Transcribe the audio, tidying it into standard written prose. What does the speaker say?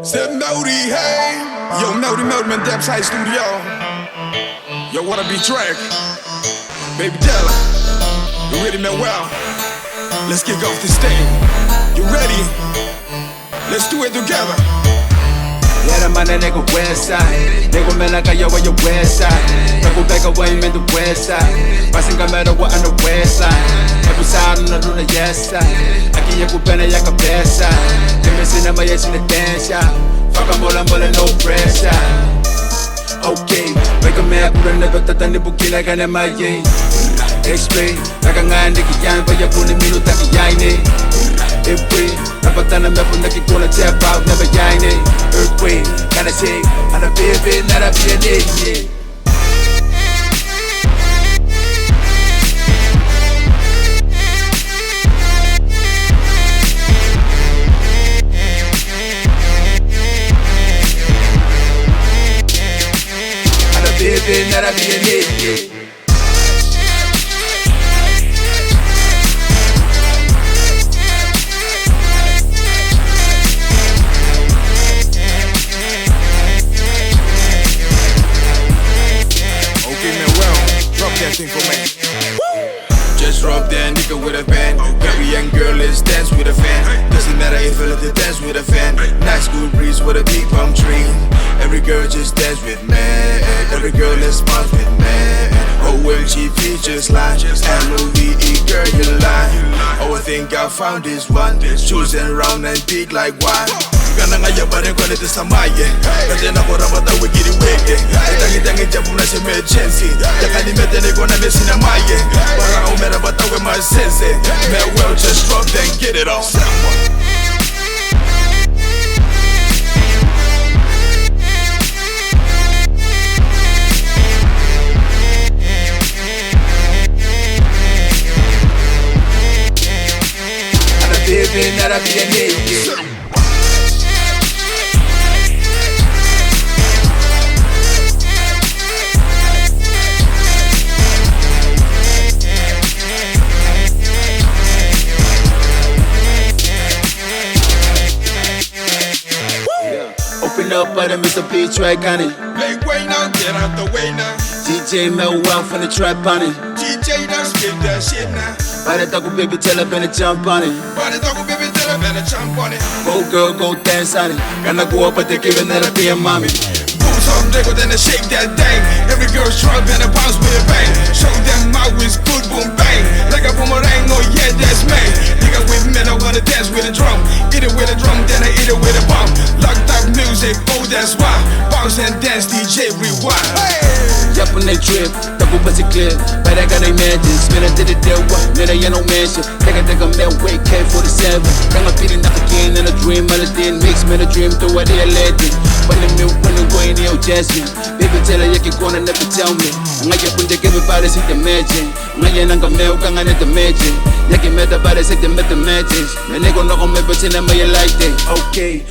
Said Melody, hey. Yo, Melody, man, TabSide Studio. Yo, what a beat track. Babytellar, you ready, Mawell? Let's kick off this thing. You ready? Let's do it together. Yeah, the man nigga west side. Nigga man like yo on your west side. Double back away in the west side. Passing a matter what on the west side. Every side on the yes side. I can you go ya ka best side. They missing my yes in the dance shop. Fuck I'm all no pressure. Okay, make a man put a never tata ni bukila kana maye. Explain, like a man nigga yan but you put a minute that Aine. If we napatana me put naki kola tap out never Aine. Earthquake, kinda say, and a baby, not a baby. Baby, not a baby. Thing for me. Just drop that nigga with a band. Very young girl, let's dance with a fan. Doesn't matter if I let to dance with a fan. Nice cool breeze with a big palm tree. Every girl just dance with me. Every girl let's bounce with me. OMG features line. M-O-V-E girl you lie. Oh I think I found this one. Choosing round and big like wine. Gana nga yabare kwa lete samaye. Katena kora bata wikiri weke. Itangi jabu na se emergency. Yakani mete nego na mesi na maye. Para umera bata we my sense. Mawell just drop then get it on. Baby, not a baby. Open up, but I miss a beat track on it. Make way now, get out the way now. DJ Mawell from the trap on it. DJ, now spit that shit now. By the talk Babytellar, better jump on it. By the talk Babytellar, better jump on it. Go girl, go dance on it. Gonna go up, but they give another be a mommy. Boots on nigga, then they shake that thing. Every girl's drunk and a bounce with a bang. Show them how it's good, boom bang. Like a boomerang, oh yeah, that's me. Nigga with me, I wanna dance with a drum. Eat it with a drum, then I eat it with a bomb. Locked up music, oh that's why. Bounce and dance, DJ rewind. Jump on that trip, double bust it clear. But I got a mansion, spin it to the deal. Then I ain't no mansion. Take a Mawell K47. Then I'm feeling up again in a dream. I didn't mix me a dream to what they legend. But the milk when I'm going in your Jasmine. Babytellar, you can go and never tell me. I'm like, you put the give about it, see the magic. I'm like, I'm milk, I'm gonna the magic. You can met about it, see the magic. And they gonna knock on me, but tell them you like that. Okay.